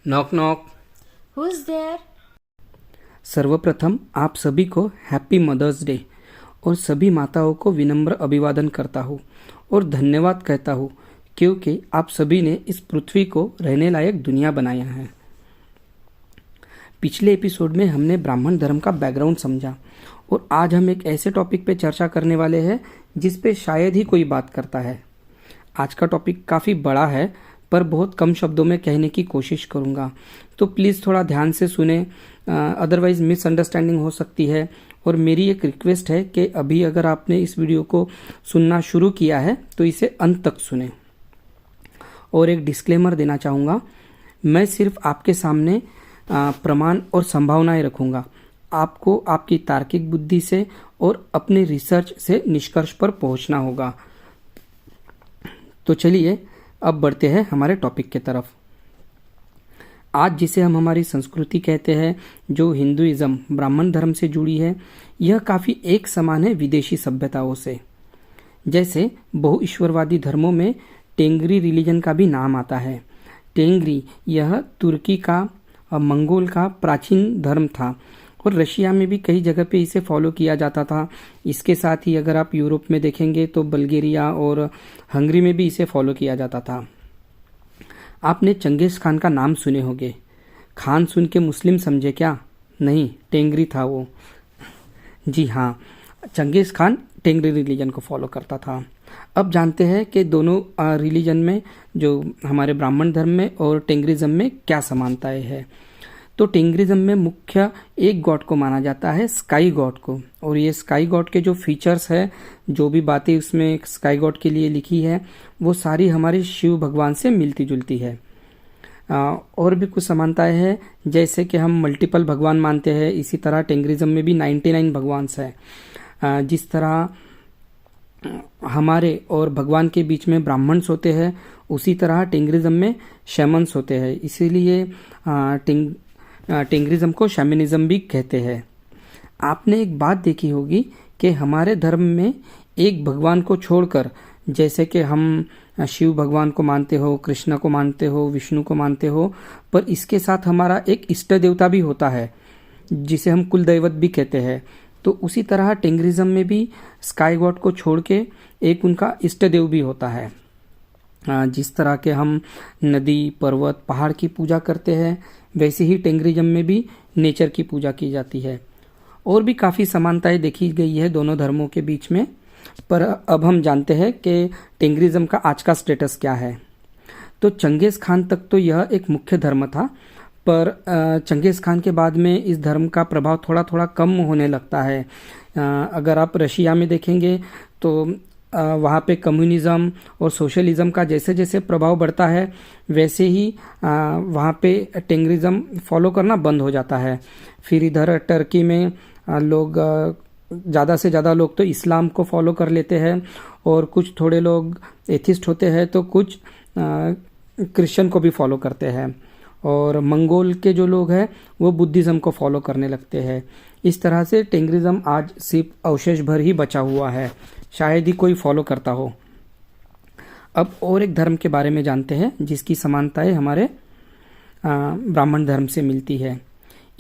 Knock knock. Who's there? सर्वप्रथम आप सभी को हैप्पी मदर्स डे और सभी माताओं को विनम्र अभिवादन करता हूँ और धन्यवाद कहता हूँ क्योंकि आप सभी ने इस पृथ्वी को रहने लायक दुनिया बनाया है। पिछले एपिसोड में हमने ब्राह्मण धर्म का बैकग्राउंड समझा और आज हम एक ऐसे टॉपिक पे चर्चा करने वाले हैं जिस पे शायद ही कोई बात करता है। आज का टॉपिक काफ़ी बड़ा है पर बहुत कम शब्दों में कहने की कोशिश करूँगा, तो प्लीज़ थोड़ा ध्यान से सुने, अदरवाइज़ मिसअंडरस्टैंडिंग हो सकती है। और मेरी एक रिक्वेस्ट है कि अभी अगर आपने इस वीडियो को सुनना शुरू किया है तो इसे अंत तक सुने। और एक डिस्क्लेमर देना चाहूँगा, मैं सिर्फ आपके सामने प्रमाण और संभावनाएं रखूँगा। आपको आपकी तार्किक बुद्धि से और अपने रिसर्च से निष्कर्ष पर पहुँचना होगा। तो चलिए अब बढ़ते हैं हमारे टॉपिक के तरफ। आज जिसे हम हमारी संस्कृति कहते हैं, जो हिंदुइज्म ब्राह्मण धर्म से जुड़ी है, यह काफ़ी एक समान है विदेशी सभ्यताओं से। जैसे बहुईश्वरवादी धर्मों में टेंगरी रिलीजन का भी नाम आता है। टेंगरी यह तुर्की का और मंगोल का प्राचीन धर्म था और रशिया में भी कई जगह पे इसे फॉलो किया जाता था। इसके साथ ही अगर आप यूरोप में देखेंगे तो बल्गेरिया और हंगरी में भी इसे फॉलो किया जाता था। आपने चंगेज खान का नाम सुने होंगे। खान सुन के मुस्लिम समझे क्या? नहीं, टेंगरी था वो। जी हाँ, चंगेज खान टेंगरी रिलीजन को फॉलो करता था। अब जानते हैं कि दोनों रिलीजन में, जो हमारे ब्राह्मण धर्म में और टेंगरिज्म में, क्या समानताएं हैं। तो टेंगरिज्म में मुख्य एक गॉड को माना जाता है, स्काई गॉड को। और ये स्काई गॉड के जो फीचर्स है, जो भी बातें उसमें स्काई गॉड के लिए लिखी है, वो सारी हमारे शिव भगवान से मिलती जुलती है। और भी कुछ समानताएं हैं, जैसे कि हम मल्टीपल भगवान मानते हैं, इसी तरह टेंगरिज्म में भी 99 भगवान है। जिस तरह हमारे और भगवान के बीच में ब्राह्मण्स होते हैं, उसी तरह टेंगरिज्म में शैमन्स होते हैं। इसीलिए टेंगरिज्म को शैमनिज्म भी कहते हैं। आपने एक बात देखी होगी कि हमारे धर्म में एक भगवान को छोड़कर, जैसे कि हम शिव भगवान को मानते हो, कृष्ण को मानते हो, विष्णु को मानते हो, पर इसके साथ हमारा एक इष्ट देवता भी होता है जिसे हम कुल दैवत भी कहते हैं। तो उसी तरह टेंगरिज्म में भी स्काई गॉड को छोड़ के एक उनका इष्ट देव भी होता है। जिस तरह के हम नदी, पर्वत, पहाड़ की पूजा करते हैं, वैसे ही टेंगरिज्म में भी नेचर की पूजा की जाती है। और भी काफ़ी समानताएं देखी गई है दोनों धर्मों के बीच में। पर अब हम जानते हैं कि टेंगरिज्म का आज का स्टेटस क्या है। तो चंगेज़ खान तक तो यह एक मुख्य धर्म था, पर चंगेज़ खान के बाद में इस धर्म का प्रभाव थोड़ा थोड़ा कम होने लगता है। अगर आप रशिया में देखेंगे तो वहाँ पे कम्युनिज़्म और सोशलिज़म का जैसे जैसे प्रभाव बढ़ता है, वैसे ही वहाँ पे टेंगरिज्म फॉलो करना बंद हो जाता है। फिर इधर टर्की में लोग, ज़्यादा से ज़्यादा लोग तो इस्लाम को फॉलो कर लेते हैं और कुछ थोड़े लोग एथिस्ट होते हैं, तो कुछ क्रिश्चियन को भी फॉलो करते हैं। और मंगोल के जो लोग हैं वो बुद्धिज़्म को फॉलो करने लगते हैं। इस तरह से टेंगरिज्म आज सिर्फ अवशेष भर ही बचा हुआ है, शायद ही कोई फॉलो करता हो। अब और एक धर्म के बारे में जानते हैं जिसकी समानताएं हमारे ब्राह्मण धर्म से मिलती है।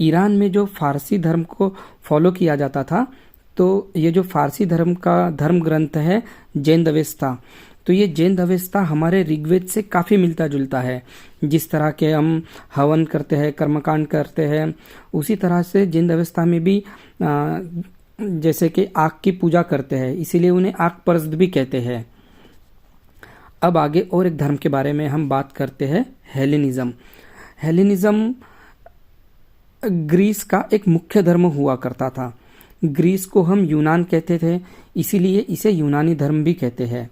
ईरान में जो फारसी धर्म को फॉलो किया जाता था, तो ये जो फारसी धर्म का धर्म ग्रंथ है जैन अवेस्ता, तो ये जैन अवेस्ता हमारे ऋग्वेद से काफ़ी मिलता जुलता है। जिस तरह के हम हवन करते हैं, कर्मकांड करते हैं, उसी तरह से जैन अवेस्ता में भी जैसे कि आग की पूजा करते हैं, इसीलिए उन्हें आग परस्त भी कहते हैं। अब आगे और एक धर्म के बारे में हम बात करते हैं, हेलेनिज्म। हेलेनिज्म ग्रीस का एक मुख्य धर्म हुआ करता था। ग्रीस को हम यूनान कहते थे, इसीलिए इसे यूनानी धर्म भी कहते हैं।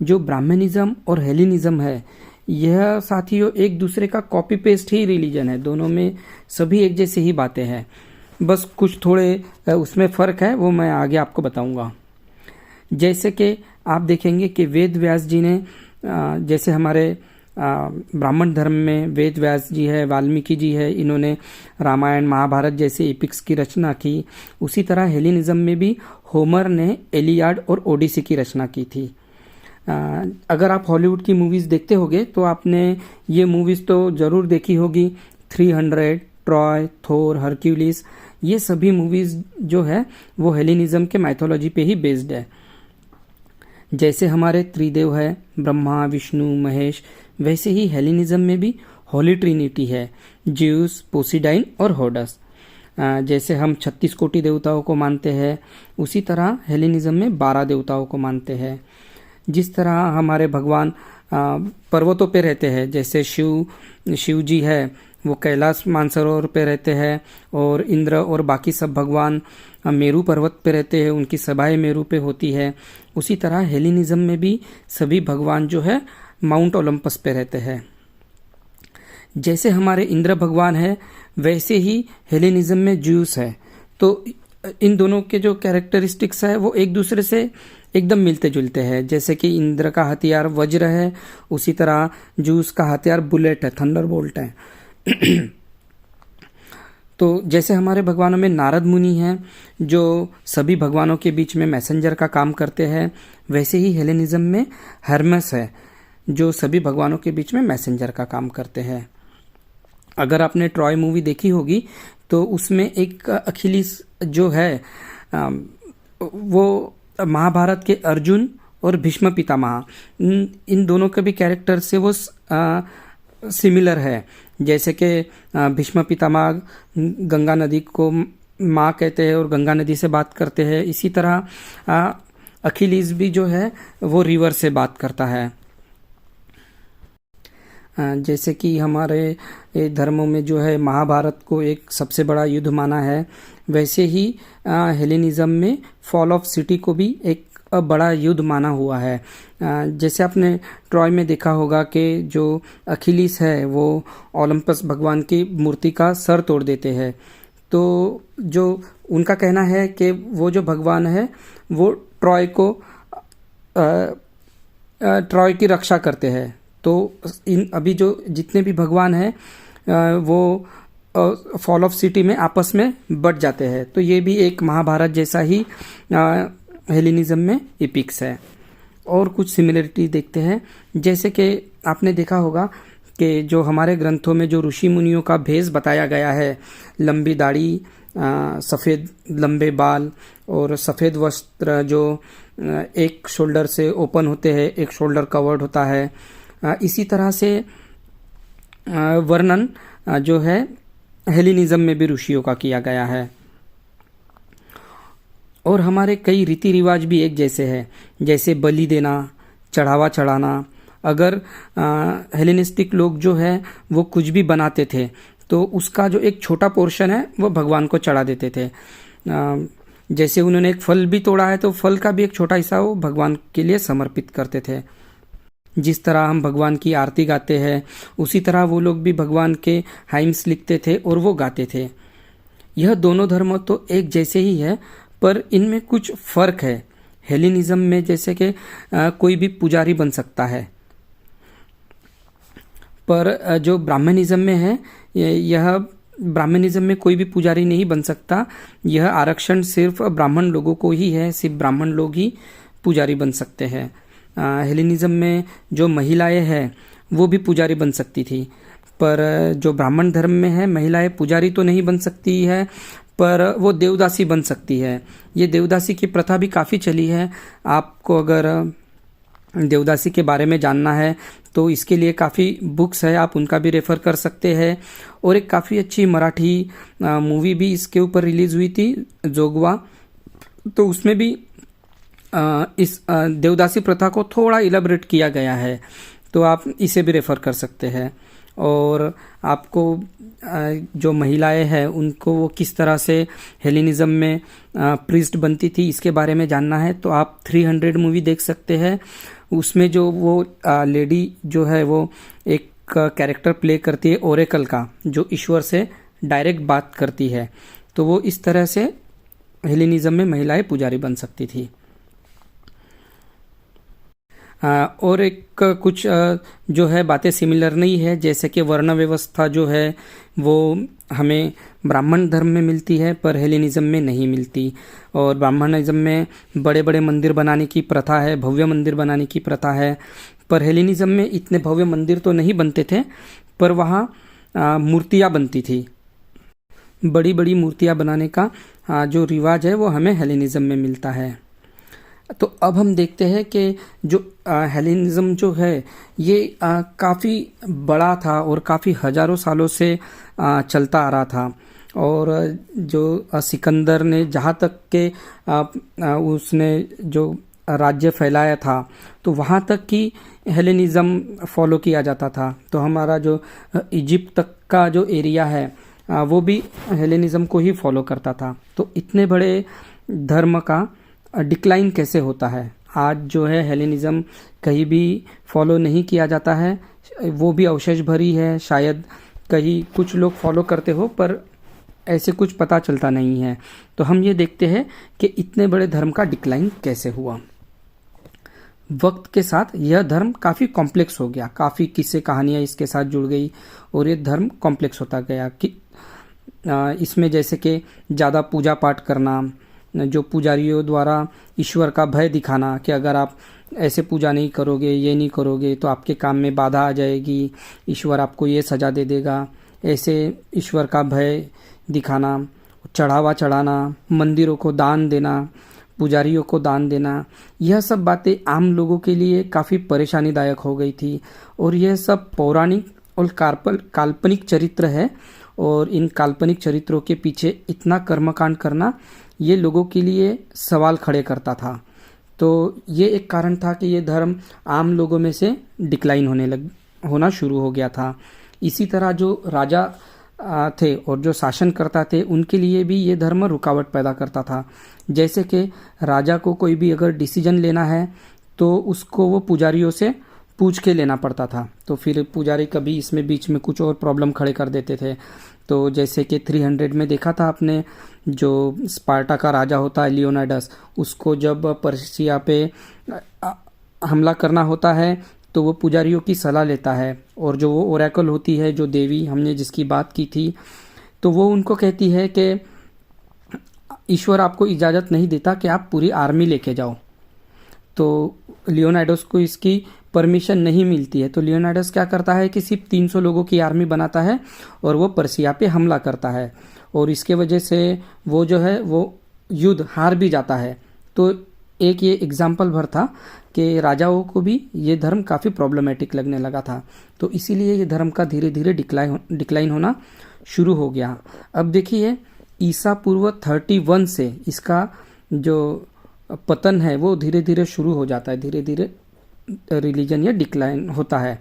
जो ब्राह्मणिज्म और हेलेनिज्म है, यह साथियों एक दूसरे का कॉपी पेस्ट ही रिलीजन है। दोनों में सभी एक जैसी ही बातें हैं, बस कुछ थोड़े उसमें फ़र्क है, वो मैं आगे आपको बताऊंगा। जैसे कि आप देखेंगे कि वेद व्यास जी ने, जैसे हमारे ब्राह्मण धर्म में वेद व्यास जी है, वाल्मीकि जी है, इन्होंने रामायण, महाभारत जैसे एपिक्स की रचना की। उसी तरह हेलेनिज्म में भी होमर ने एलियाड और ओडिसी की रचना की थी। अगर आप हॉलीवुड की मूवीज़ देखते होगे तो आपने ये मूवीज़ तो ज़रूर देखी होगी 300, ट्रॉय, थोर, हरक्यूलिस, ये सभी मूवीज जो है वो हेलेनिज्म के माइथोलॉजी पे ही बेस्ड है। जैसे हमारे त्रिदेव है, ब्रह्मा, विष्णु, महेश, वैसे ही हेलेनिज्म में भी होली ट्रिनिटी है, ज्यूस, पोसिडाइन और होडस। जैसे हम 36 कोटि देवताओं को मानते हैं, उसी तरह हेलेनिज्म में 12 देवताओं को मानते हैं। जिस तरह हमारे भगवान पर्वतों पे रहते हैं, जैसे शिव जी है वो कैलाश मानसरोवर पे रहते हैं, और इंद्र और बाकी सब भगवान मेरू पर्वत पे रहते हैं, उनकी सभाएं मेरू पे होती है। उसी तरह हेलेनिज्म में भी सभी भगवान जो है माउंट ओलंपस पे रहते हैं। जैसे हमारे इंद्र भगवान है, वैसे ही हेलेनिज्म में ज्यूस है। तो इन दोनों के जो कैरेक्टरिस्टिक्स है वो एक दूसरे से एकदम मिलते जुलते हैं। जैसे कि इंद्र का हथियार वज्र है, उसी तरह ज्यूस का हथियार बुलेट है, थंडरबोल्ट है। तो जैसे हमारे भगवानों में नारद मुनि हैं जो सभी भगवानों के बीच में मैसेंजर का काम करते हैं, वैसे ही हेलेनिज्म में हर्मेस है जो सभी भगवानों के बीच में मैसेंजर का काम करते हैं। अगर आपने ट्रॉय मूवी देखी होगी तो उसमें एक अखिलेश जो है वो महाभारत के अर्जुन और भीष्म पितामह, इन दोनों के भी कैरेक्टर से वो सिमिलर है। जैसे कि भीष्म पितामह गंगा नदी को माँ कहते हैं और गंगा नदी से बात करते हैं, इसी तरह अखिलेश भी जो है वो रिवर से बात करता है। जैसे कि हमारे धर्मों में जो है महाभारत को एक सबसे बड़ा युद्ध माना है, वैसे ही हेलेनिज्म में फॉल ऑफ सिटी को भी एक बड़ा युद्ध माना हुआ है। जैसे आपने ट्रॉय में देखा होगा कि जो अखिलेश है वो ओलंपस भगवान की मूर्ति का सर तोड़ देते हैं। तो जो उनका कहना है कि वो जो भगवान है वो ट्रॉय की रक्षा करते हैं। तो इन अभी जो जितने भी भगवान हैं वो फॉल ऑफ सिटी में आपस में बट जाते हैं। तो ये भी एक महाभारत जैसा ही हेलेनिज्म में एपिक्स है। और कुछ सिमिलरिटी देखते हैं। जैसे कि आपने देखा होगा कि जो हमारे ग्रंथों में जो ऋषि मुनियों का भेष बताया गया है, लंबी दाढ़ी, सफ़ेद लंबे बाल और सफ़ेद वस्त्र जो एक शोल्डर से ओपन होते हैं, एक शोल्डर कवर्ड होता है, इसी तरह से वर्णन जो है हेलेनिज्म में भी ऋषियों का किया गया है। और हमारे कई रीति रिवाज भी एक जैसे हैं, जैसे बलि देना, चढ़ावा चढ़ाना। अगर हेलेनिस्टिक लोग जो है वो कुछ भी बनाते थे तो उसका जो एक छोटा पोर्शन है वो भगवान को चढ़ा देते थे। जैसे उन्होंने एक फल भी तोड़ा है तो फल का भी एक छोटा हिस्सा वो भगवान के लिए समर्पित करते थे। जिस तरह हम भगवान की आरती गाते हैं, उसी तरह वो लोग भी भगवान के हाइम्स लिखते थे और वो गाते थे। यह दोनों धर्म तो एक जैसे ही है, पर इनमें कुछ फ़र्क है। हेलेनिज्म में जैसे कि कोई भी पुजारी बन सकता है, पर जो ब्राह्मणिज्म में है यह ब्राह्मणिज्म में कोई भी पुजारी नहीं बन सकता। यह आरक्षण सिर्फ ब्राह्मण लोगों को ही है, सिर्फ ब्राह्मण लोग ही पुजारी बन सकते हैं। हेलेनिज्म में जो महिलाएं हैं वो भी पुजारी बन सकती थी, पर जो ब्राह्मण धर्म में है महिलाएं पुजारी तो नहीं बन सकती है, पर वो देवदासी बन सकती है। ये देवदासी की प्रथा भी काफ़ी चली है। आपको अगर देवदासी के बारे में जानना है तो इसके लिए काफ़ी बुक्स है, आप उनका भी रेफ़र कर सकते हैं। और एक काफ़ी अच्छी मराठी मूवी भी इसके ऊपर रिलीज़ हुई थी, जोगवा, तो उसमें भी इस देवदासी प्रथा को थोड़ा इलेबरेट किया गया है, तो आप इसे भी रेफ़र कर सकते हैं। और आपको जो महिलाएं हैं उनको वो किस तरह से हेलेनिज्म में प्रीस्ट बनती थी इसके बारे में जानना है तो आप 300 मूवी देख सकते हैं। उसमें जो वो लेडी जो है वो एक कैरेक्टर प्ले करती है ओरेकल का, जो ईश्वर से डायरेक्ट बात करती है। तो वो इस तरह से हेलेनिज्म में महिलाएं पुजारी बन सकती थी। और एक कुछ जो है बातें सिमिलर नहीं है, जैसे कि वर्ण व्यवस्था जो है वो हमें ब्राह्मण धर्म में मिलती है पर हेलेनिज्म में नहीं मिलती। और ब्राह्मणिज्म में बड़े बड़े मंदिर बनाने की प्रथा है, भव्य मंदिर बनाने की प्रथा है, पर हेलेनिज्म में इतने भव्य मंदिर तो नहीं बनते थे, पर वहाँ मूर्तियाँ बनती थी। बड़ी बड़ी मूर्तियाँ बनाने का जो रिवाज है वो हमें हेलेनिज्म में मिलता है। तो अब हम देखते हैं कि जो हेलेनिज्म जो है ये काफ़ी बड़ा था और काफ़ी हजारों सालों से चलता आ रहा था। और जो सिकंदर ने जहाँ तक के उसने जो राज्य फैलाया था तो वहाँ तक की हेलेनिज्म फॉलो किया जाता था। तो हमारा जो इजिप्ट तक का जो एरिया है वो भी हेलेनिज्म को ही फॉलो करता था। तो इतने बड़े धर्म का डिक्लाइन कैसे होता है? आज जो है हेलेनिज्म कहीं भी फॉलो नहीं किया जाता है, वो भी अवशेष भरी है। शायद कहीं कुछ लोग फॉलो करते हो पर ऐसे कुछ पता चलता नहीं है। तो हम ये देखते हैं कि इतने बड़े धर्म का डिक्लाइन कैसे हुआ। वक्त के साथ यह धर्म काफ़ी कॉम्प्लेक्स हो गया, काफ़ी किस्से कहानियाँ इसके साथ जुड़ गई और ये धर्म कॉम्प्लेक्स होता गया कि इसमें जैसे कि ज़्यादा पूजा पाठ करना, जो पुजारियों द्वारा ईश्वर का भय दिखाना कि अगर आप ऐसे पूजा नहीं करोगे, ये नहीं करोगे तो आपके काम में बाधा आ जाएगी, ईश्वर आपको ये सज़ा दे देगा, ऐसे ईश्वर का भय दिखाना, चढ़ावा चढ़ाना, मंदिरों को दान देना, पुजारियों को दान देना, यह सब बातें आम लोगों के लिए काफ़ी परेशानीदायक हो गई थी। और यह सब पौराणिक और काल्पनिक चरित्र है और इन काल्पनिक चरित्रों के पीछे इतना कर्मकांड करना ये लोगों के लिए सवाल खड़े करता था। तो ये एक कारण था कि ये धर्म आम लोगों में से डिक्लाइन होना शुरू हो गया था। इसी तरह जो राजा थे और जो शासन करता थे उनके लिए भी ये धर्म रुकावट पैदा करता था। जैसे कि राजा को कोई भी अगर डिसीजन लेना है तो उसको वो पुजारियों से पूछ के लेना पड़ता था। तो फिर पुजारी कभी इसमें बीच में कुछ और प्रॉब्लम खड़े कर देते थे। तो जैसे कि 300 में देखा था आपने, जो स्पार्टा का राजा होता है लियोनाइडस, उसको जब पर्सिया पे हमला करना होता है तो वो पुजारियों की सलाह लेता है। और जो वो ओरेकल होती है, जो देवी हमने जिसकी बात की थी, तो वो उनको कहती है कि ईश्वर आपको इजाज़त नहीं देता कि आप पूरी आर्मी लेके जाओ। तो लियोनाइडस को इसकी परमिशन नहीं मिलती है। तो लियोनाइडस क्या करता है कि सिर्फ 300 लोगों की आर्मी बनाता है और वो पर्सिया पे हमला करता है और इसके वजह से वो जो है वो युद्ध हार भी जाता है। तो एक ये एग्जाम्पल भर था कि राजाओं को भी ये धर्म काफ़ी प्रॉब्लमेटिक लगने लगा था। तो इसीलिए ये धर्म का धीरे धीरे डिक्लाइन होना शुरू हो गया। अब देखिए ईसा पूर्व 31 से इसका जो पतन है वो धीरे धीरे शुरू हो जाता है, धीरे धीरे रिलीजन या डिक्लाइन होता है।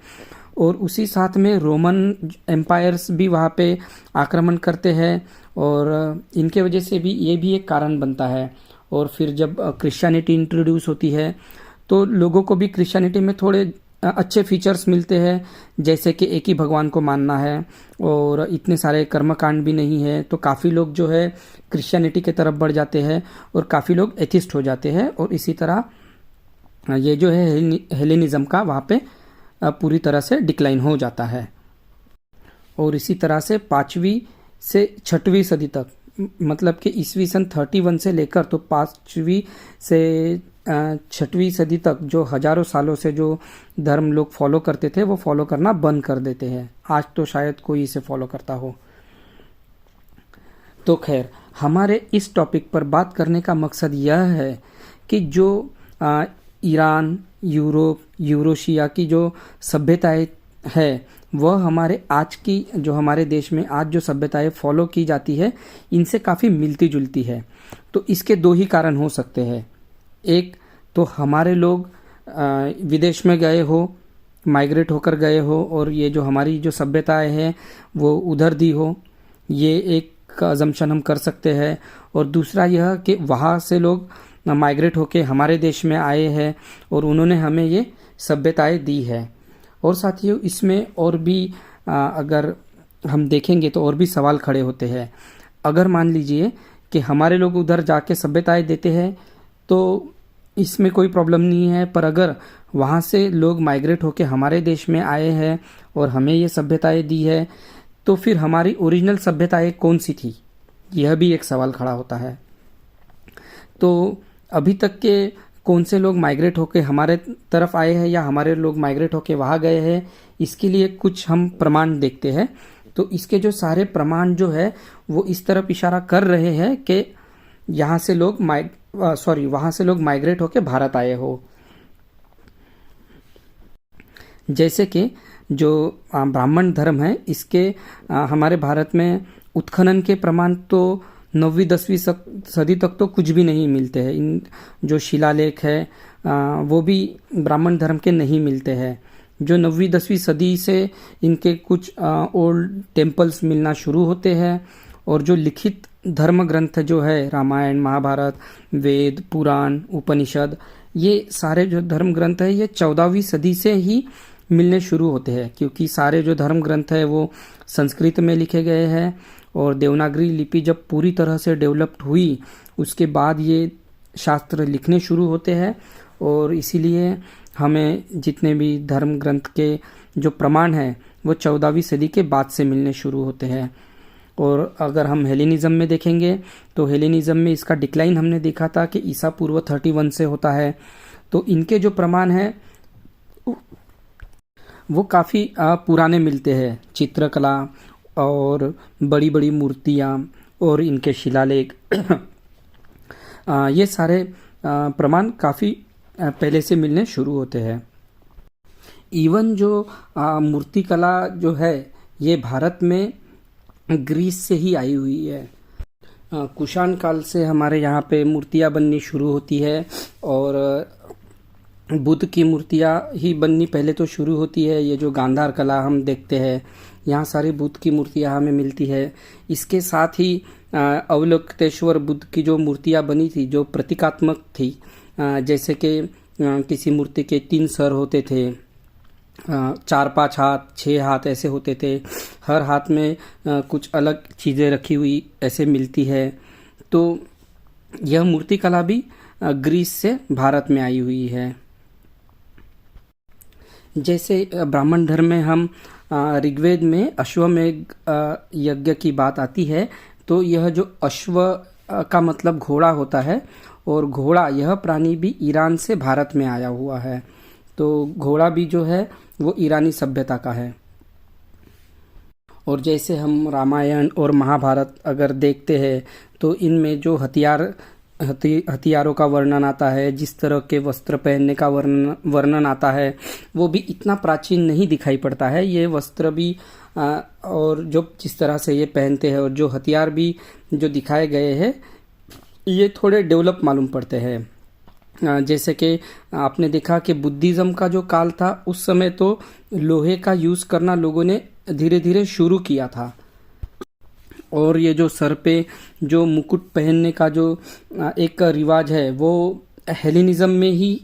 और उसी साथ में रोमन एम्पायर्स भी वहाँ पे आक्रमण करते हैं और इनके वजह से भी ये भी एक कारण बनता है। और फिर जब क्रिश्चियनिटी इंट्रोड्यूस होती है तो लोगों को भी क्रिश्चियनिटी में थोड़े अच्छे फीचर्स मिलते हैं, जैसे कि एक ही भगवान को मानना है और इतने सारे कर्मकांड भी नहीं है। तो काफ़ी लोग जो है क्रिश्चियनिटी की तरफ बढ़ जाते हैं और काफ़ी लोग एथिस्ट हो जाते हैं और इसी तरह ये जो है हेलेनिज्म का वहाँ पे पूरी तरह से डिक्लाइन हो जाता है। और इसी तरह से 5वीं से 6वीं सदी तक, मतलब कि ईस्वी सन 31 से लेकर तो 5वीं से 6वीं सदी तक जो हजारों सालों से जो धर्म लोग फॉलो करते थे वो फॉलो करना बंद कर देते हैं। आज तो शायद कोई इसे फॉलो करता हो। तो खैर, हमारे इस टॉपिक पर बात करने का मकसद यह है कि जो ईरान, यूरोप, यूरोशिया की जो सभ्यताएं है वह हमारे आज की जो हमारे देश में आज जो सभ्यताएं फॉलो की जाती है इनसे काफ़ी मिलती जुलती है। तो इसके दो ही कारण हो सकते हैं। एक तो हमारे लोग विदेश में गए हो, माइग्रेट होकर गए हो और ये जो हमारी जो सभ्यताएं हैं वो उधर दी हो, ये एक अजम्पशन हम कर सकते हैं। और दूसरा यह कि वहाँ से लोग माइग्रेट होके हमारे देश में आए हैं और उन्होंने हमें ये सभ्यताएं दी है। और साथियों, इसमें और भी अगर हम देखेंगे तो और भी सवाल खड़े होते हैं। अगर मान लीजिए कि हमारे लोग उधर जाके सभ्यताएं देते हैं तो इसमें कोई प्रॉब्लम नहीं है, पर अगर वहाँ से लोग माइग्रेट होके हमारे देश में आए हैं और हमें ये सभ्यताएं दी है तो फिर हमारी ओरिजिनल सभ्यताएं कौन सी थी, यह भी एक सवाल खड़ा होता है। तो अभी तक के कौन से लोग माइग्रेट होके हमारे तरफ आए हैं या हमारे लोग माइग्रेट होके वहाँ गए हैं, इसके लिए कुछ हम प्रमाण देखते हैं। तो इसके जो सारे प्रमाण जो है वो इस तरफ इशारा कर रहे हैं कि यहाँ से लोग वहाँ से लोग माइग्रेट होकर भारत आए हो। जैसे कि जो ब्राह्मण धर्म है इसके हमारे भारत में उत्खनन के प्रमाण तो 9वीं 10वीं सदी तक तो कुछ भी नहीं मिलते हैं। इन जो शिलालेख है वो भी ब्राह्मण धर्म के नहीं मिलते हैं। जो 9वीं 10वीं सदी से इनके कुछ ओल्ड टेम्पल्स मिलना शुरू होते हैं और जो लिखित धर्म ग्रंथ जो है रामायण महाभारत वेद पुराण उपनिषद ये सारे जो धर्म ग्रंथ है ये 14वीं सदी से ही मिलने शुरू होते हैं, क्योंकि सारे जो धर्म ग्रंथ है वो संस्कृत में लिखे गए हैं और देवनागरी लिपि जब पूरी तरह से डेवलप्ड हुई उसके बाद ये शास्त्र लिखने शुरू होते हैं और इसीलिए हमें जितने भी धर्म ग्रंथ के जो प्रमाण हैं वो 14वीं सदी के बाद से मिलने शुरू होते हैं। और अगर हम हेलेनिज्म में देखेंगे तो हेलेनिज्म में इसका डिक्लाइन हमने देखा था कि ईसा पूर्व 31 से होता है। तो इनके जो प्रमाण हैं वो काफ़ी पुराने मिलते हैं। चित्रकला और बड़ी बड़ी मूर्तियाँ और इनके शिलालेख ये सारे प्रमाण काफ़ी पहले से मिलने शुरू होते हैं। इवन जो मूर्तिकला जो है ये भारत में ग्रीस से ही आई हुई है। कुषाण काल से हमारे यहाँ पे मूर्तियाँ बननी शुरू होती है और बुद्ध की मूर्तियाँ ही बननी पहले तो शुरू होती है। ये जो गांधार कला हम देखते हैं यहाँ सारी बुद्ध की मूर्तियाँ हमें मिलती है। इसके साथ ही अवलोकितेश्वर बुद्ध की जो मूर्तियाँ बनी थी जो प्रतीकात्मक थी, जैसे कि किसी मूर्ति के 3 सर होते थे, 4-5 हाथ 6 हाथ ऐसे होते थे, हर हाथ में कुछ अलग चीज़ें रखी हुई ऐसे मिलती है। तो यह मूर्ति कला भी ग्रीस से भारत में आई हुई है। जैसे ब्राह्मण धर्म में हम ऋग्वेद में अश्वमेध यज्ञ की बात आती है तो यह जो अश्व का मतलब घोड़ा होता है और घोड़ा यह प्राणी भी ईरान से भारत में आया हुआ है। तो घोड़ा भी जो है वो ईरानी सभ्यता का है। और जैसे हम रामायण और महाभारत अगर देखते हैं तो इनमें जो हथियारों का वर्णन आता है, जिस तरह के वस्त्र पहनने का वर्णन आता है वो भी इतना प्राचीन नहीं दिखाई पड़ता है। ये वस्त्र भी और जो जिस तरह से ये पहनते हैं और जो हथियार भी जो दिखाए गए हैं ये थोड़े डेवलप मालूम पड़ते हैं। जैसे कि आपने देखा कि बुद्धिज़्म का जो काल था उस समय तो लोहे का यूज़ करना लोगों ने धीरे धीरे शुरू किया था। और ये जो सर पे जो मुकुट पहनने का जो एक रिवाज है वो हेलेनिज्म में ही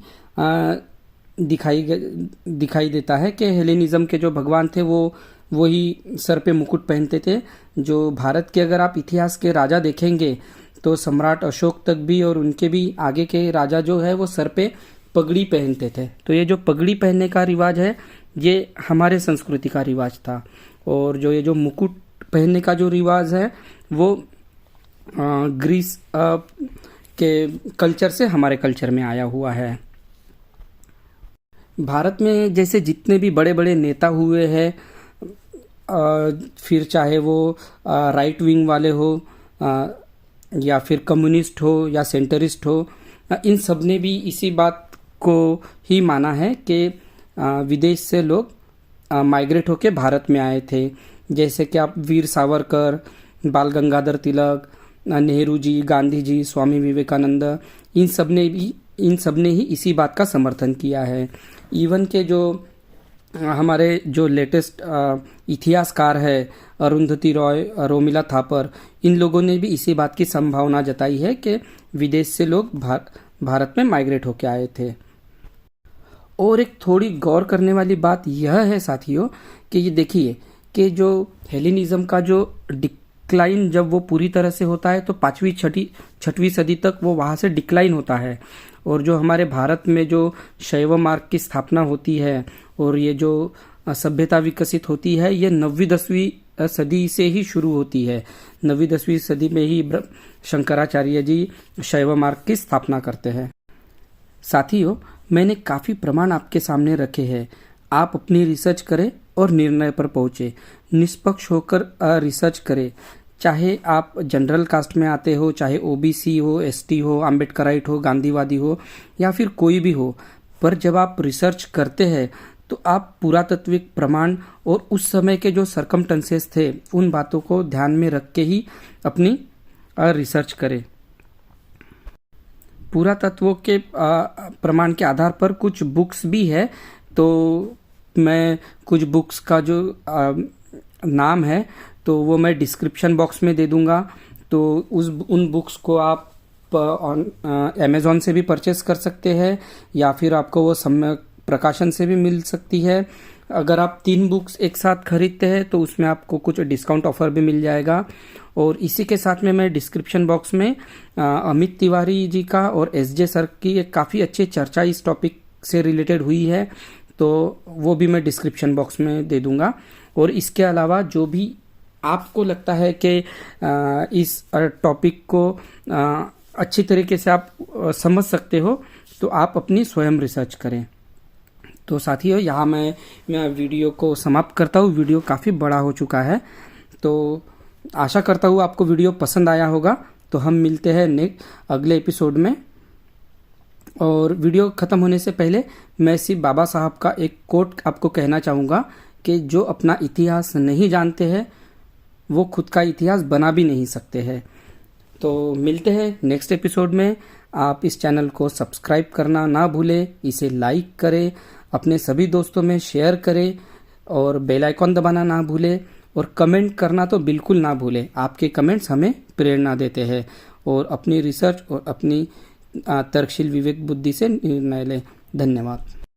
दिखाई देता है कि हेलेनिज्म के जो भगवान थे वो ही सर पे मुकुट पहनते थे। जो भारत के अगर आप इतिहास के राजा देखेंगे तो सम्राट अशोक तक भी और उनके भी आगे के राजा जो है वो सर पे पगड़ी पहनते थे। तो ये जो पगड़ी पहनने का रिवाज है ये हमारे संस्कृति का रिवाज था। और जो ये जो मुकुट पहनने का जो रिवाज है वो ग्रीस के कल्चर से हमारे कल्चर में आया हुआ है। भारत में जैसे जितने भी बड़े बड़े नेता हुए हैं, फिर चाहे वो राइट विंग वाले हो या फिर कम्युनिस्ट हो या सेंटरिस्ट हो, इन सब ने भी इसी बात को ही माना है कि विदेश से लोग माइग्रेट होके भारत में आए थे। जैसे कि आप वीर सावरकर, बाल गंगाधर तिलक, नेहरू जी, गांधी जी, स्वामी विवेकानंद, इन सब ने ही इसी बात का समर्थन किया है। इवन के जो हमारे जो लेटेस्ट इतिहासकार है अरुंधति रॉय, रोमिला थापर, इन लोगों ने भी इसी बात की संभावना जताई है कि विदेश से लोग भारत में माइग्रेट होके आए थे। और एक थोड़ी गौर करने वाली बात यह है साथियों कि ये देखिए कि जो हेलेनिज्म का जो डिक्लाइन जब वो पूरी तरह से होता है तो 5वीं 6वीं सदी तक वो वहाँ से डिक्लाइन होता है। और जो हमारे भारत में जो शैव मार्ग की स्थापना होती है और ये जो सभ्यता विकसित होती है ये 9वीं 10वीं सदी से ही शुरू होती है। 9वीं 10वीं सदी में ही शंकराचार्य जी शैव मार्ग की स्थापना करते हैं। साथियों, मैंने काफ़ी प्रमाण आपके सामने रखे हैं, आप अपनी रिसर्च करें और निर्णय पर पहुँचे। निष्पक्ष होकर रिसर्च करें। चाहे आप जनरल कास्ट में आते हो, चाहे ओबीसी हो, एसटी हो, अम्बेडकराइट हो, गांधीवादी हो या फिर कोई भी हो, पर जब आप रिसर्च करते हैं तो आप पुरातात्विक प्रमाण और उस समय के जो सर्कमस्टेंसेस थे उन बातों को ध्यान में रख के ही अपनी रिसर्च करें। पुरातत्वों के प्रमाण के आधार पर कुछ बुक्स भी है, तो मैं कुछ बुक्स का जो नाम है तो वो मैं डिस्क्रिप्शन बॉक्स में दे दूंगा। तो उन बुक्स को आप अमेज़ॉन से भी परचेस कर सकते हैं या फिर आपको वो सम्यक प्रकाशन से भी मिल सकती है। अगर आप 3 बुक्स एक साथ खरीदते हैं तो उसमें आपको कुछ डिस्काउंट ऑफर भी मिल जाएगा। और इसी के साथ में मैं डिस्क्रिप्शन बॉक्स में अमित तिवारी जी का और एसजे सर की एक काफ़ी अच्छी चर्चा इस टॉपिक से रिलेटेड हुई है, तो वो भी मैं डिस्क्रिप्शन बॉक्स में दे दूंगा। और इसके अलावा जो भी आपको लगता है कि इस टॉपिक को अच्छी तरीके से आप समझ सकते हो तो आप अपनी स्वयं रिसर्च करें। तो साथियों, यहाँ मैं वीडियो को समाप्त करता हूँ। वीडियो काफ़ी बड़ा हो चुका है, तो आशा करता हूँ आपको वीडियो पसंद आया होगा। तो हम मिलते हैं अगले एपिसोड में। और वीडियो ख़त्म होने से पहले मैं सिर्फ बाबा साहब का एक कोट आपको कहना चाहूँगा कि जो अपना इतिहास नहीं जानते हैं वो खुद का इतिहास बना भी नहीं सकते हैं। तो मिलते हैं नेक्स्ट एपिसोड में। आप इस चैनल को सब्सक्राइब करना ना भूलें, इसे लाइक करें, अपने सभी दोस्तों में शेयर करें और बेल आइकॉन दबाना ना भूलें और कमेंट करना तो बिल्कुल ना भूलें। आपके कमेंट्स हमें प्रेरणा देते हैं और अपनी रिसर्च और अपनी तर्कशील विवेक बुद्धि से निर्णय लें। धन्यवाद।